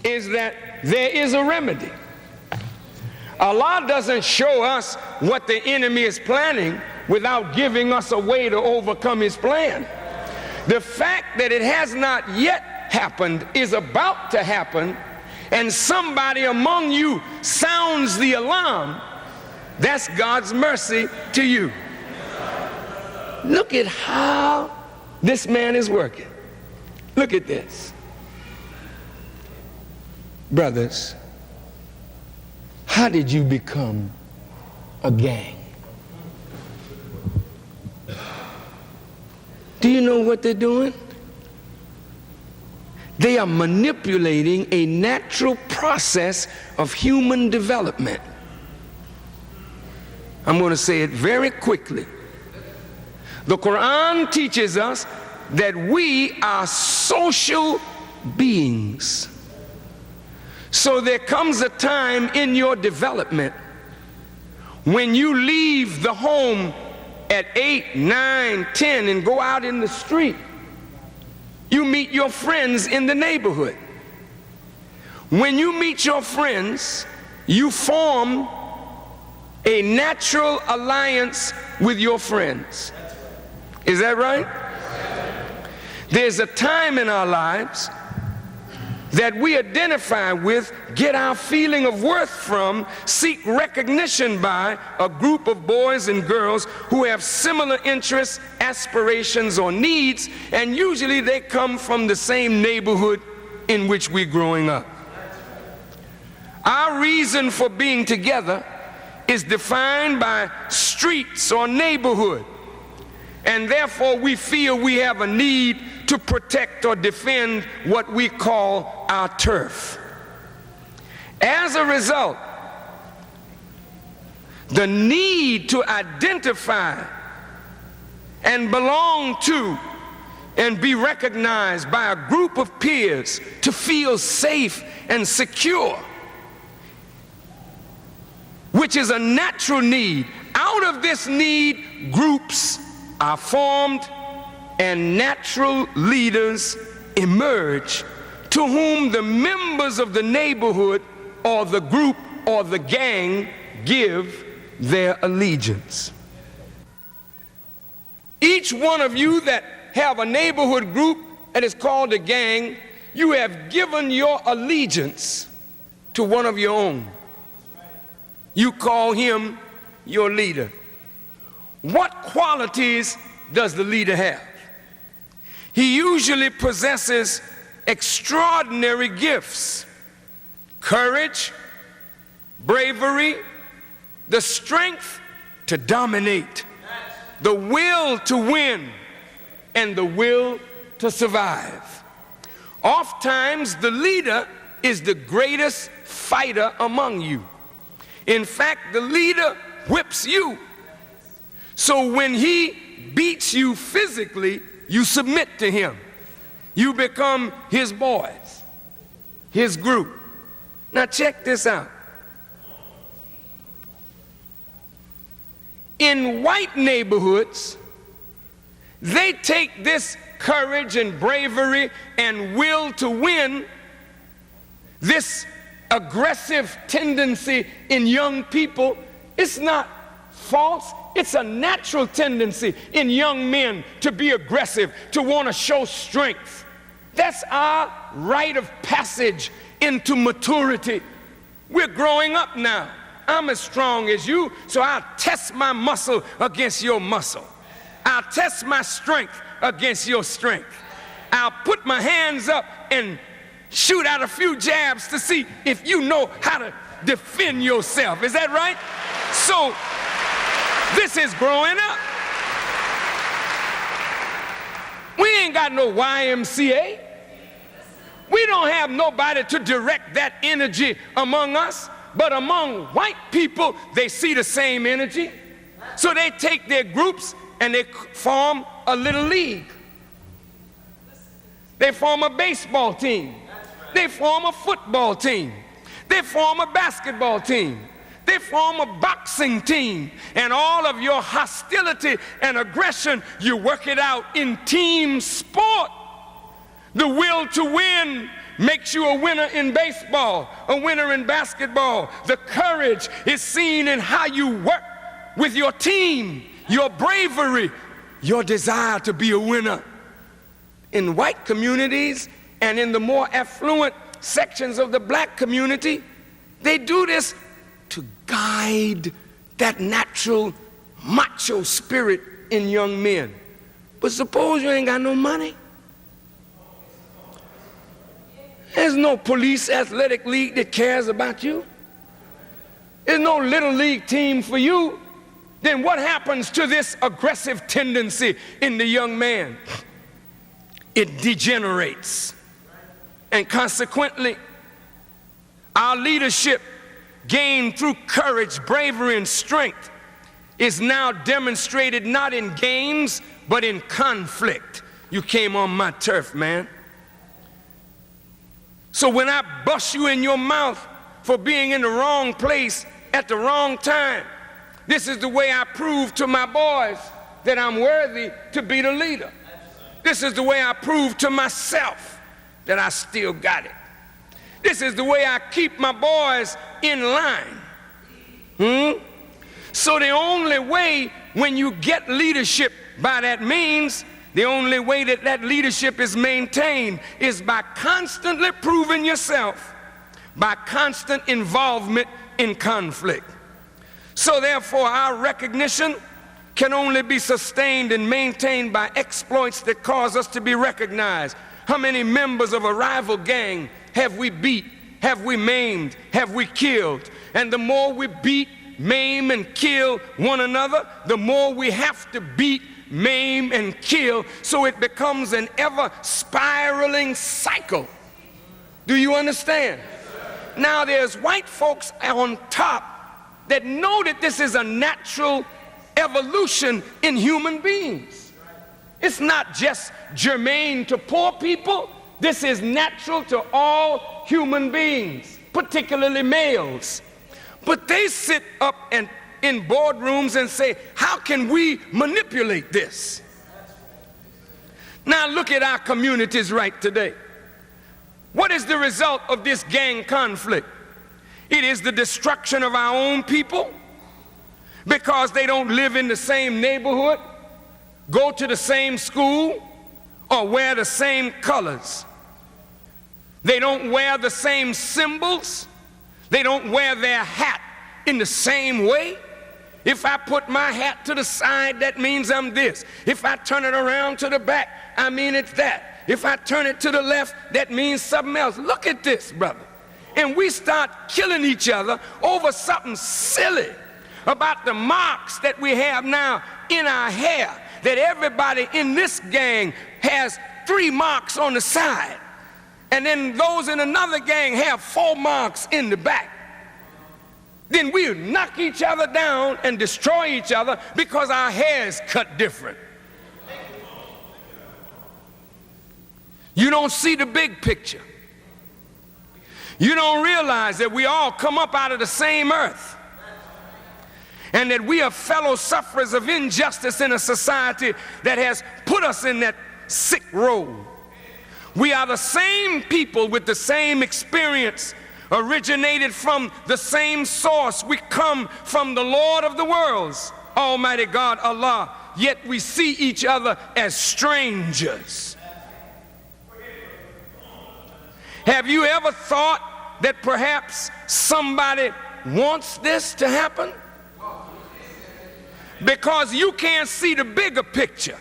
is that there is a remedy. Allah doesn't show us what the enemy is planning without giving us a way to overcome his plan. The fact that it has not yet happened is about to happen, and somebody among you sounds the alarm, that's God's mercy to you. Look at how this man is working. Look at this. Brothers, how did you become a gang? Do you know what they're doing? They are manipulating a natural process of human development. I'm going to say it very quickly. The Quran teaches us that we are social beings. So there comes a time in your development when you leave the home at 8, 9, 10 and go out in the street. You meet your friends in the neighborhood. When you meet your friends, you form a natural alliance with your friends. Is that right? There's a time in our lives that we identify with, get our feeling of worth from, seek recognition by a group of boys and girls who have similar interests, aspirations, or needs, and usually they come from the same neighborhood in which we're growing up. Our reason for being together is defined by streets or neighborhood, and therefore we feel we have a need to protect or defend what we call our turf. As a result, the need to identify and belong to and be recognized by a group of peers to feel safe and secure, which is a natural need. Out of this need, groups are formed and natural leaders emerge to whom the members of the neighborhood or the group or the gang give their allegiance. Each one of you that have a neighborhood group that is called a gang, you have given your allegiance to one of your own. You call him your leader. What qualities does the leader have? He usually possesses extraordinary gifts: courage, bravery, the strength to dominate, the will to win, and the will to survive. Oftentimes, the leader is the greatest fighter among you. In fact, the leader whips you. So when he beats you physically, you submit to him. You become his boys, his group. Now check this out. In white neighborhoods, they take this courage and bravery and will to win, this aggressive tendency in young people. It's not false. It's a natural tendency in young men to be aggressive, to want to show strength. That's our rite of passage into maturity. We're growing up now. I'm as strong as you, so I'll test my muscle against your muscle. I'll test my strength against your strength. I'll put my hands up and shoot out a few jabs to see if you know how to defend yourself. Is that right? So this is growing up. We ain't got no YMCA. We don't have nobody to direct that energy among us. But among white people, they see the same energy. So they take their groups and they form a little league. They form a baseball team. They form a football team. They form a basketball team. They form a boxing team. And all of your hostility and aggression, you work it out in team sport. The will to win makes you a winner in baseball, a winner in basketball. The courage is seen in how you work with your team, your bravery, your desire to be a winner. In white communities and in the more affluent sections of the black community, they do this to guide that natural macho spirit in young men. But suppose you ain't got no money. There's no police athletic league that cares about you. There's no little league team for you. Then what happens to this aggressive tendency in the young man? It degenerates. And consequently, our leadership gained through courage, bravery, and strength is now demonstrated not in games, but in conflict. You came on my turf, man. So when I bust you in your mouth for being in the wrong place at the wrong time, this is the way I prove to my boys that I'm worthy to be the leader. This is the way I prove to myself that I still got it. This is the way I keep my boys in line. So the only way when you get leadership by that means, the only way that that leadership is maintained is by constantly proving yourself, by constant involvement in conflict. So therefore, our recognition can only be sustained and maintained by exploits that cause us to be recognized. How many members of a rival gang have we beat, have we maimed, have we killed? And the more we beat, maim, and kill one another, the more we have to beat, maim, and kill, so it becomes an ever spiraling cycle. Do you understand? Now there's white folks on top that know that this is a natural evolution in human beings. It's not just germane to poor people. This is natural to all human beings, particularly males. But they sit up and in boardrooms and say, how can we manipulate this? Now look at our communities right today. What is the result of this gang conflict? It is the destruction of our own people because they don't live in the same neighborhood, go to the same school, or wear the same colors. They don't wear the same symbols. They don't wear their hat in the same way. If I put my hat to the side, that means I'm this. If I turn it around to the back, I mean it's that. If I turn it to the left, that means something else. Look at this, brother. And we start killing each other over something silly about the marks that we have now in our hair, that everybody in this gang has 3 marks on the side. And then those in another gang have 4 marks in the back. Then we knock each other down and destroy each other because our hair is cut different. You don't see the big picture. You don't realize that we all come up out of the same earth and that we are fellow sufferers of injustice in a society that has put us in that sick role. We are the same people with the same experience, originated from the same source. We come from the Lord of the worlds, Almighty God, Allah, yet we see each other as strangers. Have you ever thought that perhaps somebody wants this to happen? Because you can't see the bigger picture.